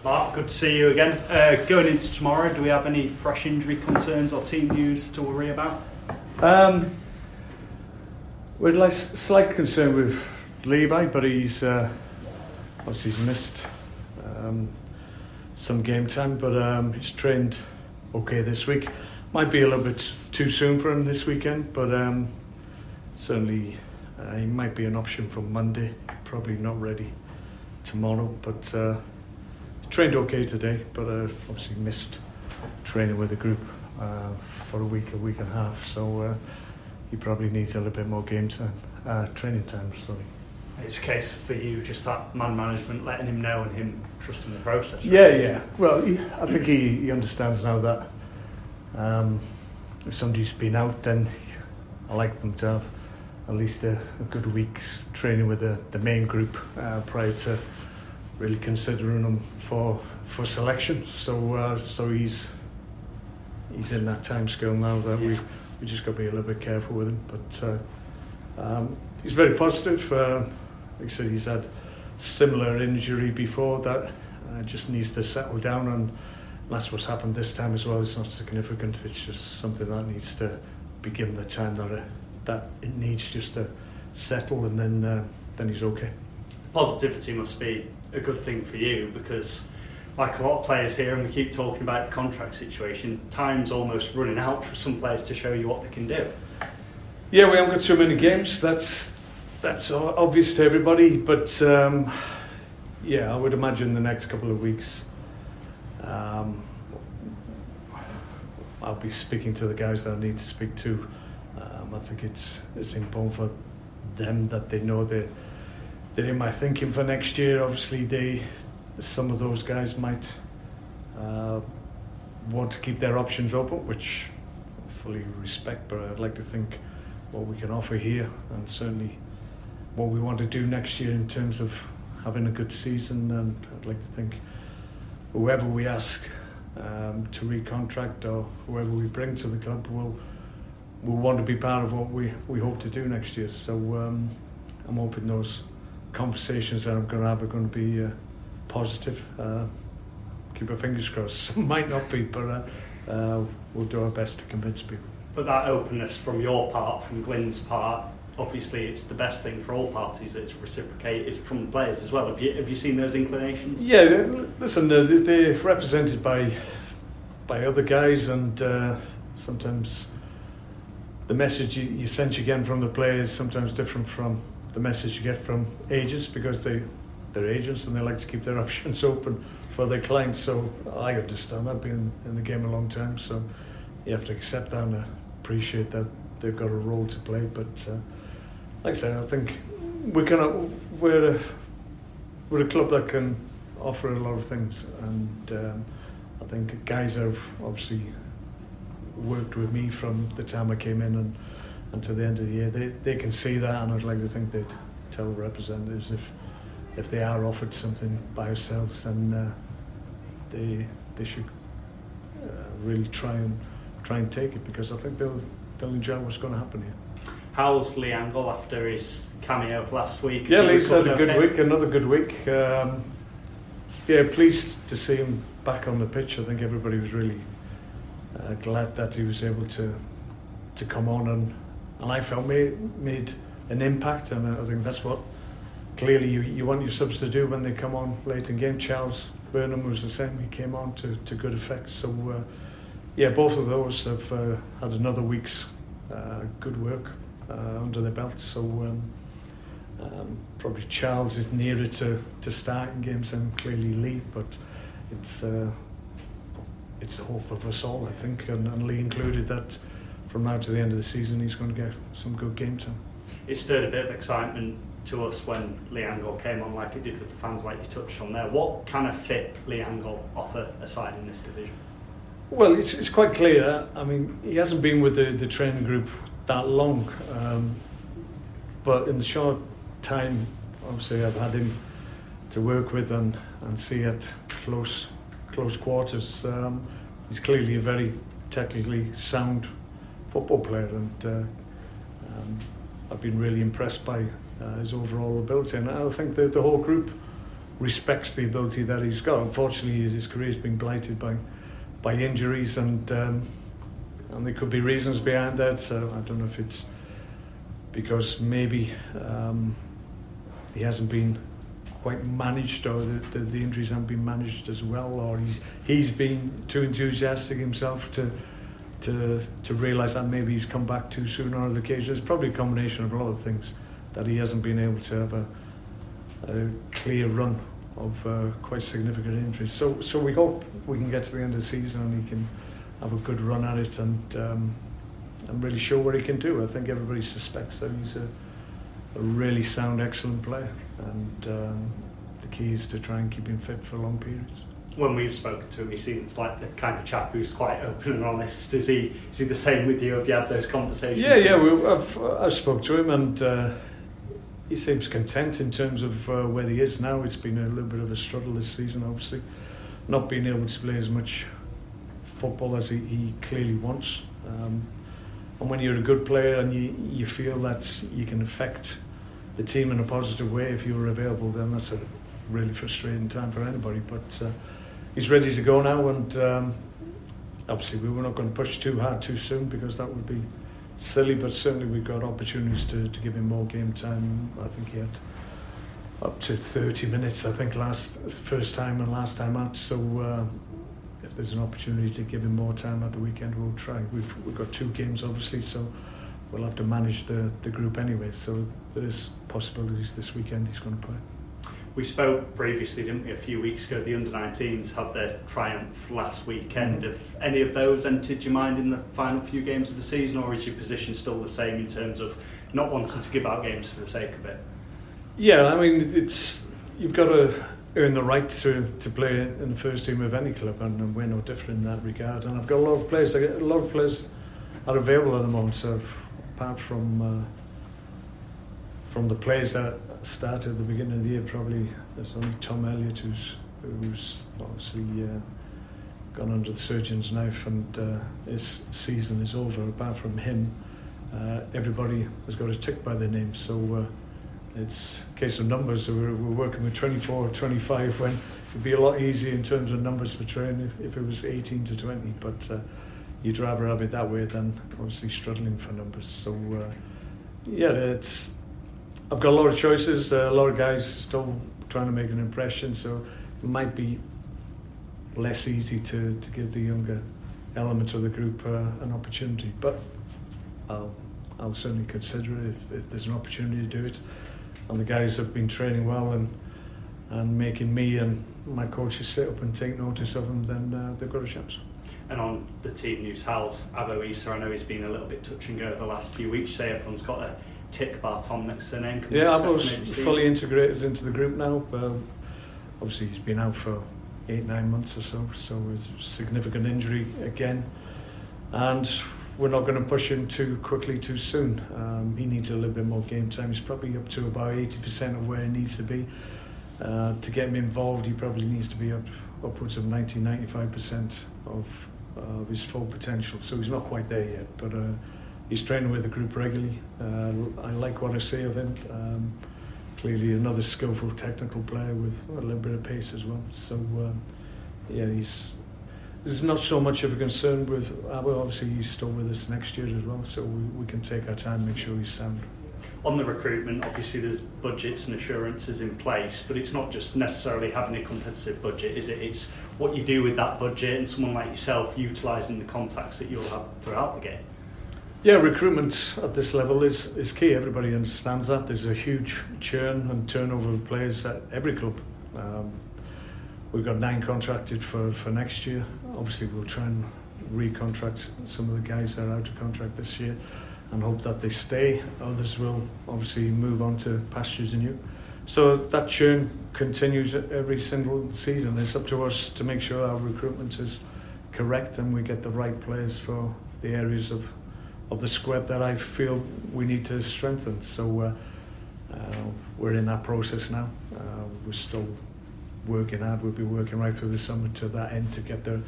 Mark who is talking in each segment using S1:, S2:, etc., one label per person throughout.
S1: Mark, good to see you again. Going into tomorrow, do we have any fresh injury concerns or team news to worry about?
S2: We'd like slight concern with Levi, but he's obviously he's missed some game time, but he's trained okay this week. Might be a little bit too soon for him this weekend, but certainly he might be an option for Monday. Probably not ready tomorrow, but trained okay today, but obviously missed training with the group for a week and a half, so he probably needs a little bit more game time, training time. Sorry.
S1: It's a case for you, just that man management, letting him know and him trusting the process.
S2: Right? Yeah. Well, I think he understands now that if somebody's been out, then I like them to have at least a good week's training with the main group prior to really considering them for selection. So he's in that time scale now that we just got to be a little bit careful with him. But he's very positive. Like I said, he's had similar injury before that. Just needs to settle down, and that's what's happened this time as well. It's not significant. It's just something that needs to be given the time that it needs just to settle, and then he's okay.
S1: Positivity must be a good thing for you, because like a lot of players here, and we keep talking about the contract situation, time's almost running out for some players to show you what they can do.
S2: Yeah, we haven't got too many games. That's obvious to everybody, but yeah, I would imagine the next couple of weeks I'll be speaking to the guys that I need to speak to. I think it's important for them that they know they're in my thinking for next year. Obviously, some of those guys might want to keep their options open, which I fully respect, but I'd like to think what we can offer here, and certainly what we want to do next year in terms of having a good season. And I'd like to think whoever we ask to recontract, or whoever we bring to the club, will want to be part of what we hope to do next year. So I'm hoping those conversations that I'm going to have are going to be positive. Keep our fingers crossed. Some might not be, but we'll do our best to convince people.
S1: But that openness from your part, from Glyn's part, obviously it's the best thing for all parties. It's reciprocated from the players as well. Have you seen those inclinations?
S2: Yeah, listen, they're represented by other guys, and sometimes the message you sense you get from the players sometimes different from the message you get from agents, because they're agents and they like to keep their options open for their clients. So I understand that, been in the game a long time, so you have to accept that and appreciate that they've got a role to play. But like I said, I think we're a club that can offer a lot of things, and I think guys have obviously worked with me from the time I came in and to the end of the year. They can see that, and I'd like to think they'd tell representatives if they are offered something by ourselves, then they should really try and take it, because I think they'll enjoy what's going to happen here.
S1: How's Lee Angle after his cameo last week?
S2: Yeah, Lee's had a good week, another good week. Yeah, pleased to see him back on the pitch. I think everybody was really glad that he was able to come on, and I felt made an impact, and I think that's what clearly you want your subs to do when they come on late in game. Charles Burnham was the same, he came on to good effect. So yeah, both of those have had another week's good work under their belt. So probably Charles is nearer to starting games than clearly Lee, but it's the hope of us all, I think, and Lee included, that from now to the end of the season he's going to get some good game time.
S1: It stirred a bit of excitement to us when Lee Angle came on, like it did with the fans, like you touched on there. What kind of fit Lee Angle offer aside in this division?
S2: Well, it's quite clear. I mean, he hasn't been with the training group that long, but in the short time, obviously, I've had him to work with and see at close quarters. He's clearly a very technically sound football player, and I've been really impressed by his overall ability, and I think that the whole group respects the ability that he's got. Unfortunately, his career's been blighted by injuries, and there could be reasons behind that. So I don't know if it's because maybe he hasn't been quite managed, or the injuries haven't been managed as well, or he's been too enthusiastic himself to realise that maybe he's come back too soon on other occasions. It's probably a combination of a lot of things that he hasn't been able to have a clear run of quite significant injuries. So we hope we can get to the end of the season and he can have a good run at it and really show what he can do. I think everybody suspects that he's a really sound, excellent player, and the key is to try and keep him fit for long periods.
S1: When we've spoken to him, he seems like the kind of chap who's quite open and honest. Is he the same with you? Have you had those conversations?
S2: Yeah. I've spoke to him, and he seems content in terms of where he is now. It's been a little bit of a struggle this season, obviously, not being able to play as much football as he clearly wants. And when you're a good player and you feel that you can affect the team in a positive way if you're available, then that's a really frustrating time for anybody. But he's ready to go now, and obviously we were not going to push too hard too soon because that would be silly, but certainly we've got opportunities to give him more game time. I think he had up to 30 minutes, I think, first time and last time out. So if there's an opportunity to give him more time at the weekend, we'll try. We've got 2 games, obviously, so we'll have to manage the group anyway. So there is possibilities this weekend he's going to play.
S1: We spoke previously, didn't we, a few weeks ago? The under-19s had their triumph last weekend. Have any of those entered your mind in the final few games of the season, or is your position still the same in terms of not wanting to give out games for the sake of it? Yeah,
S2: I mean, you've got to earn the right to play in the first team of any club, and we're no different in that regard. And I've got a lot of players. Are available at the moment. So apart from the players that started at the beginning of the year, probably there's only Tom Elliott who's obviously gone under the surgeon's knife, and his season is over. Apart from him, everybody has got a tick by their name. So it's a case of numbers. So we're working with 24 or 25 when it'd be a lot easier in terms of numbers for training if it was 18 to 20. But you'd rather have it that way than obviously struggling for numbers. So I've got a lot of choices, a lot of guys still trying to make an impression, so it might be less easy to give the younger element of the group an opportunity. But I'll certainly consider it if there's an opportunity to do it. And the guys have been training well and making me and my coaches sit up and take notice of them, then they've got a chance.
S1: And on the team news, how's Abo Issa? I know he's been a little bit touch and go the last few weeks. Say everyone's got a tick Bartom next to their name.
S2: Abo's fully integrated into the group now. Obviously he's been out for 8-9 months or so with significant injury again, and we're not going to push him too quickly too soon. He needs a little bit more game time. He's probably up to about 80% of where he needs to be. To get him involved, he probably needs to be upwards of 90-95% of his full potential. So he's not quite there yet, but he's training with the group regularly. I like what I see of him. Clearly another skillful technical player with a little bit of pace as well. So there's not so much of a concern with Abo. Obviously he's still with us next year as well, so we can take our time, make sure he's sound.
S1: On the recruitment, obviously there's budgets and assurances in place, but it's not just necessarily having a competitive budget, is it? It's what you do with that budget and someone like yourself utilising the contacts that you'll have throughout the game.
S2: Yeah, recruitment at this level is key. Everybody understands that. There's a huge churn and turnover of players at every club. We've got 9 contracted for next year. Obviously we'll try and recontract some of the guys that are out of contract this year and hope that they stay. Others will obviously move on to pastures anew. So that churn continues every single season. It's up to us to make sure our recruitment is correct and we get the right players for the areas of the squad that I feel we need to strengthen. So we're in that process now. We're still working hard. We'll be working right through the summer to that end to get the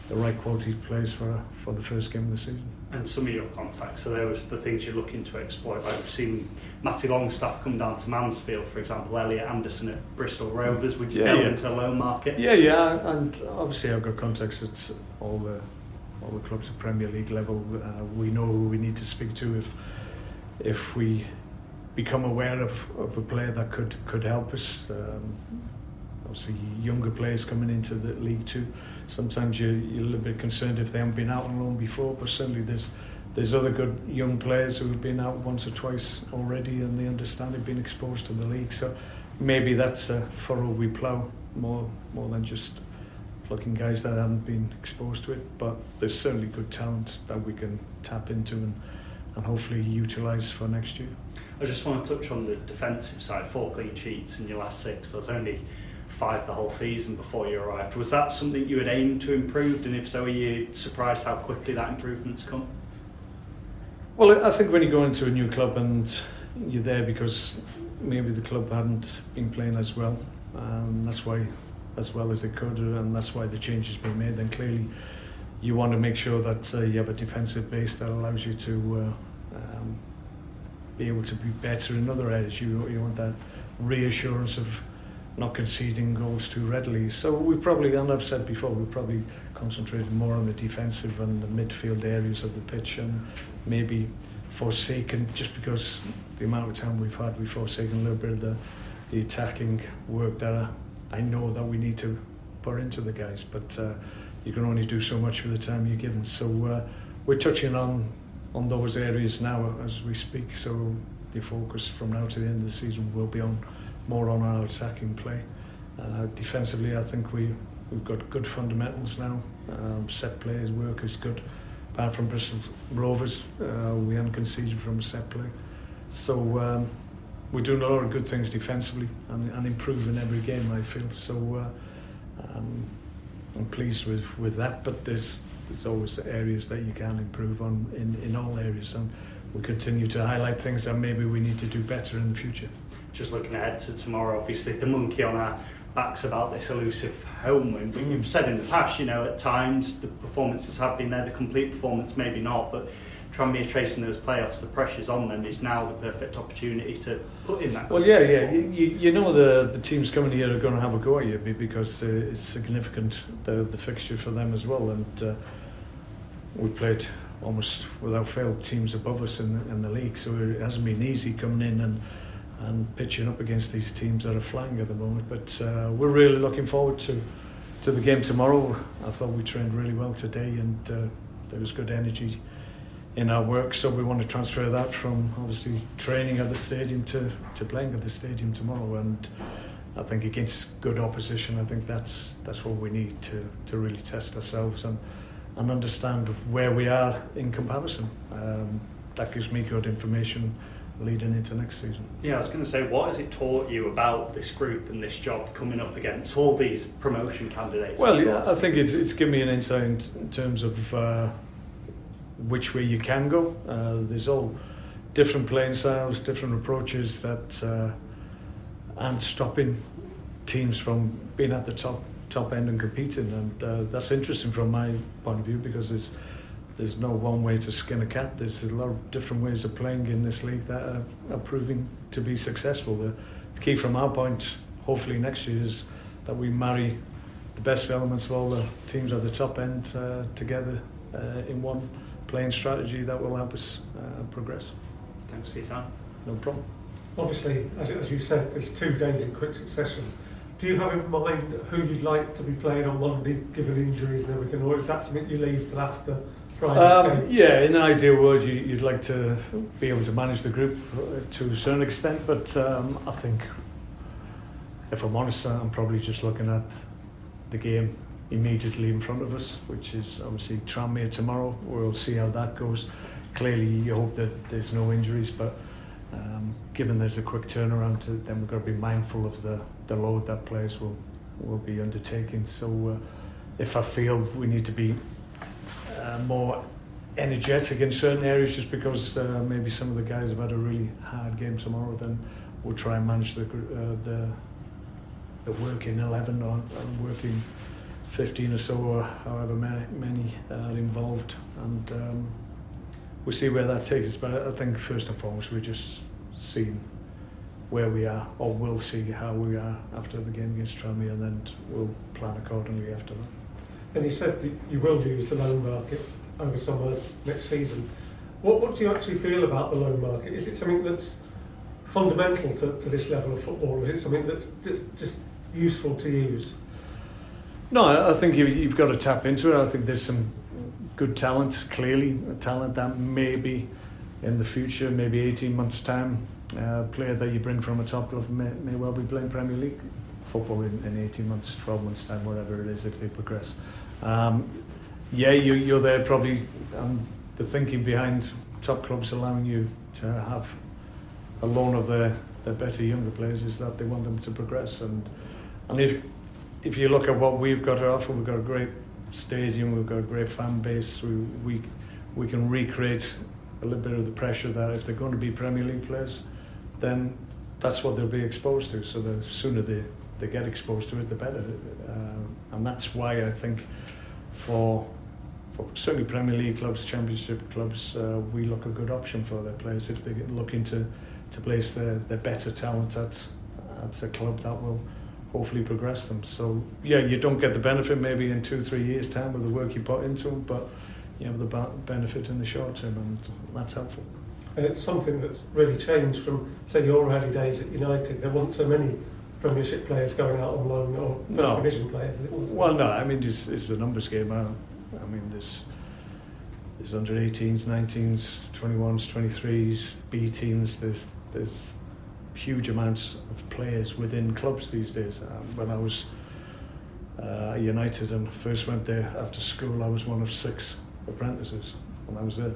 S2: right quality players for the first game of the season.
S1: And some of your contacts, so there was the things you're looking to exploit. Like we've seen Matty Longstaff come down to Mansfield, for example, Elliot Anderson at Bristol Rovers. Would you delve into a loan market?
S2: Yeah, and obviously I've got contacts at all the clubs at Premier League level. We know who we need to speak to if we become aware of a player that could help us. Obviously younger players coming into the League Two, sometimes you're a little bit concerned if they haven't been out on loan before, but certainly there's other good young players who have been out once or twice already and they understand they've been exposed to the league, so maybe that's a furrow we plough more than just plucking guys that haven't been exposed to it. But there's certainly good talent that we can tap into and hopefully utilise for next year.
S1: I just want to touch on the defensive side. 4 clean sheets in your last 6. There was only 5 the whole season before you arrived. Was that something you had aimed to improve, and if so, are you surprised how quickly that improvement's come?
S2: Well, I think when you go into a new club and you're there because maybe the club hadn't been playing as well, that's why as well as they could, and that's why the change has been made, then clearly you want to make sure that you have a defensive base that allows you to be able to be better in other areas. You want that reassurance of not conceding goals too readily. So we probably, and I've said before, we probably concentrated more on the defensive and the midfield areas of the pitch, and maybe forsaken, just because the amount of time we've had, we've forsaken a little bit of the attacking work that I know that we need to put into the guys, but you can only do so much with the time you're given. So we're touching on those areas now as we speak, so the focus from now to the end of the season will be more on our attacking play. Defensively, I think we've got good fundamentals now. Set players work is good. Apart from Bristol Rovers, we haven't conceded from a set play. So we're doing a lot of good things defensively and improving every game, I feel. So I'm pleased with that, but there's always areas that you can improve on in all areas, and we'll continue to highlight things that maybe we need to do better in the future.
S1: Just looking ahead to tomorrow, obviously the monkey on our backs about this elusive home win, but you've said in the past, at times the performances have been there, the complete performance maybe not, but Tranmere tracing those playoffs, the pressure's on them, is now the perfect opportunity to put in that.
S2: Well, yeah. You know the teams coming here are going to have a go at you because it's significant, the fixture for them as well, and we played almost without fail teams above us in the league, so it hasn't been easy coming in and pitching up against these teams that are flying at the moment. But we're really looking forward to the game tomorrow. I thought we trained really well today, and there was good energy in our work, so we want to transfer that from obviously training at the stadium to playing at the stadium tomorrow. And I think against good opposition, I think that's what we need to really test ourselves and understand where we are in comparison. That gives me good information leading into next season.
S1: Yeah, I was going to say, what has it taught you about this group and this job coming up against all these promotion candidates?
S2: Well, yeah, I think it's given me an insight in terms of which way you can go. There's all different playing styles, different approaches that aren't stopping teams from being at the top end and competing, and that's interesting from my point of view, because there's no one way to skin a cat. There's a lot of different ways of playing in this league that are proving to be successful. The key from our point, hopefully next year, is that we marry the best elements of all the teams at the top end together in one playing strategy that will help us progress.
S1: Thanks for your time.
S2: No problem.
S3: Obviously, as you said, there's 2 games in quick succession. Do you have in mind who you'd like to be playing on Monday, given injuries and everything, or is that something you leave till after Friday's game?
S2: Yeah, in an ideal world, you'd like to be able to manage the group to a certain extent, but I think, if I'm honest, I'm probably just looking at the game immediately in front of us, which is obviously Tranmere tomorrow. We'll see how that goes. Clearly, you hope that there's no injuries, but given there's a quick turnaround, then we've got to be mindful of the load that players will be undertaking. So if I feel we need to be more energetic in certain areas just because maybe some of the guys have had a really hard game tomorrow, then we'll try and manage the working 11 or working 15 or so, or however many are involved, and we'll see where that takes us. But I think first and foremost we're just seeing where we are, or we'll see how we are after the game against Tranmere, and then we'll plan accordingly after that.
S3: And you said that you will use the loan market over summer next season. What do you actually feel about the loan market? Is it something that's fundamental to this level of football, or is it something that's just useful to use?
S2: No, I think you've got to tap into it. I think there's some good talent, clearly a talent that maybe in the future, maybe 18 months' time, a player that you bring from a top club may well be playing Premier League football in 18 months, 12 months' time, whatever it is, if they progress. You're there probably, the thinking behind top clubs allowing you to have a loan of their better younger players is that they want them to progress, and if you look at what we've got to offer, we've got a great stadium, we've got a great fan base, we can recreate a little bit of the pressure that if they're going to be Premier League players, then that's what they'll be exposed to. So the sooner they get exposed to it, the better. And that's why I think for certainly Premier League clubs, Championship clubs, we look a good option for their players if they're looking to place their better talent at a club that will hopefully progress them. So yeah, you don't get the benefit maybe in 2-3 years' time with the work you put into them, but you have the benefit in the short term, and that's helpful.
S3: And it's something that's really changed from, say, your early days at United. There weren't so many Premiership players going out on loan, or First Division players.
S2: Well, no, I mean it's a numbers game. I mean there's under 18s, 19s, 21s, 23s, B teams. There's huge amounts of players within clubs these days. When I was at United and first went there after school, I was one of 6 apprentices when I was there.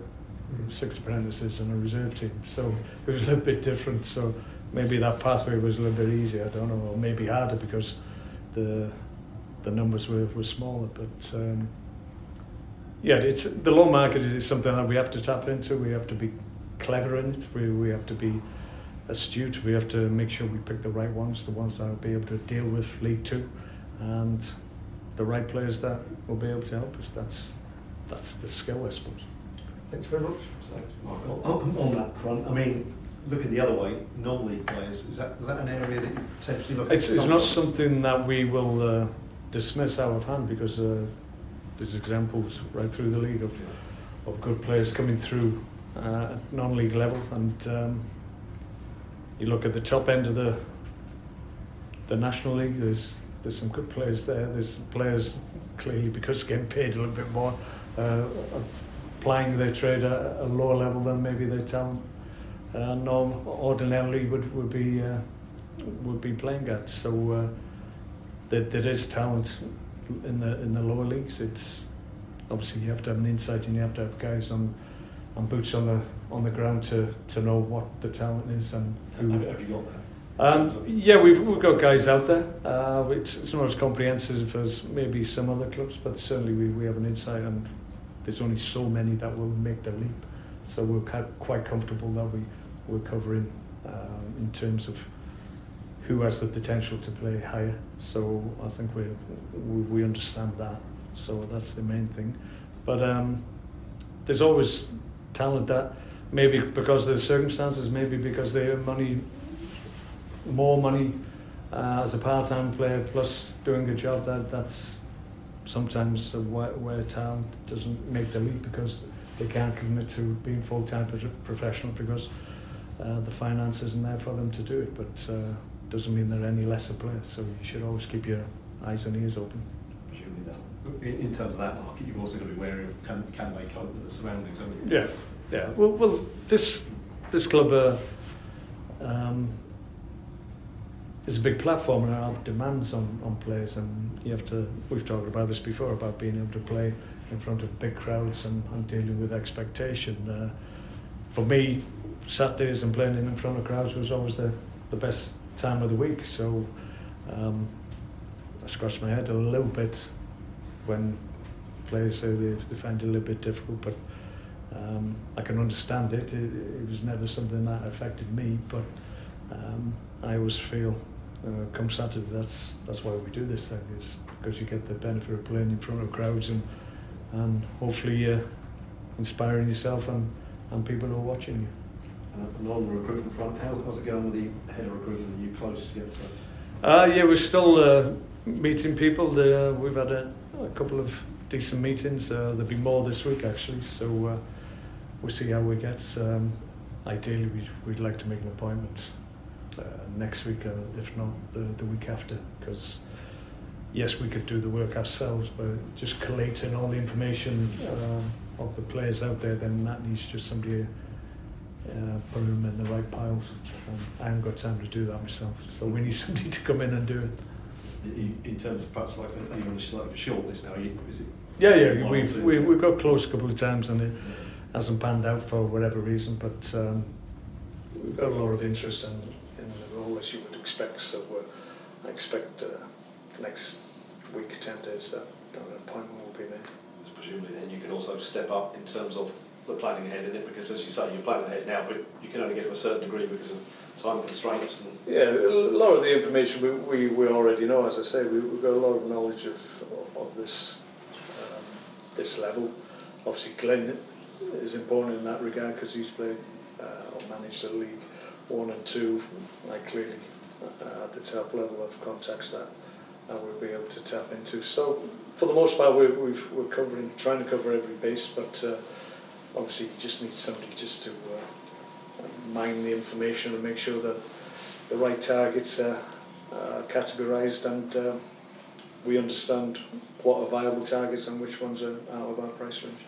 S2: 6 apprentices and a reserve team, so it was a little bit different. So maybe that pathway was a little bit easier, I don't know, or maybe harder because the numbers were smaller. But it's the loan market is something that we have to tap into. We have to be clever in it. We have to be astute. We have to make sure we pick the right ones, the ones that will be able to deal with League Two, and the right players that will be able to help us. That's the skill, I suppose.
S3: Thanks very much.
S4: On that front, I mean, looking the other way, non-league players, is that an area that you potentially look at?
S2: It's not something that we will dismiss out of hand, because there's examples right through the league of good players coming through at non-league level, and you look at the top end of the National League, there's some good players there. There's players clearly, because getting paid a little bit more, applying their trade at a lower level than maybe their talent ordinarily would be playing at. So there is talent in the lower leagues. It's obviously you have to have an insight, and you have to have guys on boots on the ground to know what the talent is and who.
S4: Have you got that?
S2: We've got guys out there. It's not as comprehensive as maybe some other clubs, but certainly we have an insight, and there's only so many that will make the leap. So we're quite comfortable that we're covering in terms of who has the potential to play higher. So I think we understand that. So that's the main thing. But there's always talent that maybe because of the circumstances, maybe because they earn more money as a part-time player plus doing a job, that's sometimes where talent doesn't make the leap, because they can't commit to being full-time professional because the finance isn't there for them to do it. But doesn't mean they're any lesser players, so you should always keep your eyes and ears open.
S4: Presumably that. In terms of that market, you've also got to be wary of can they cope with the surroundings, haven't you?
S2: Yeah. Well, this club is a big platform, and have demands on players, and you have to. We've talked about this before, about being able to play in front of big crowds and dealing with expectation. For me, Saturdays and playing in front of crowds was always the best time of the week. So I scratched my head a little bit when players say they find it a little bit difficult, but I can understand it. It was never something that affected me, but I always feel come Saturday, that's why we do this thing, is because you get the benefit of playing in front of crowds and hopefully inspiring yourself and people who are watching you.
S4: And on the recruitment front, how's it going with the head of recruitment? Are you close yet to?
S2: Yeah, we're still meeting people. We've had a couple of decent meetings. There'll be more this week actually, so we'll see how we get. Ideally, we'd like to make an appointment next week, if not the week after, because yes, we could do the work ourselves, but just collating all the information of the players out there, then that needs just somebody put them in the right piles. I haven't got time to do that myself, so we need somebody to come in and do it.
S4: In terms of perhaps like even like a short list now, is it?
S2: Yeah, we've got close a couple of times and it hasn't panned out for whatever reason, but we've got a lot of interest in the role, as you would expect. So I expect the next week, 10 days, that an appointment will be made.
S4: Presumably then you can also step up in terms of the planning ahead in it, because as you say, you're planning ahead now, but you can only get to a certain degree because of time constraints. And
S2: yeah, a lot of the information we already know. As I say, we've got a lot of knowledge of this level. Obviously, Glenn is important in that regard because he's played or managed the League 1 and 2. Like clearly at the top level of contacts that we'll be able to tap into. So for the most part, we're trying to cover every base, but obviously you just need somebody just to mine the information and make sure that the right targets are categorised and we understand what are viable targets and which ones are out of our price range.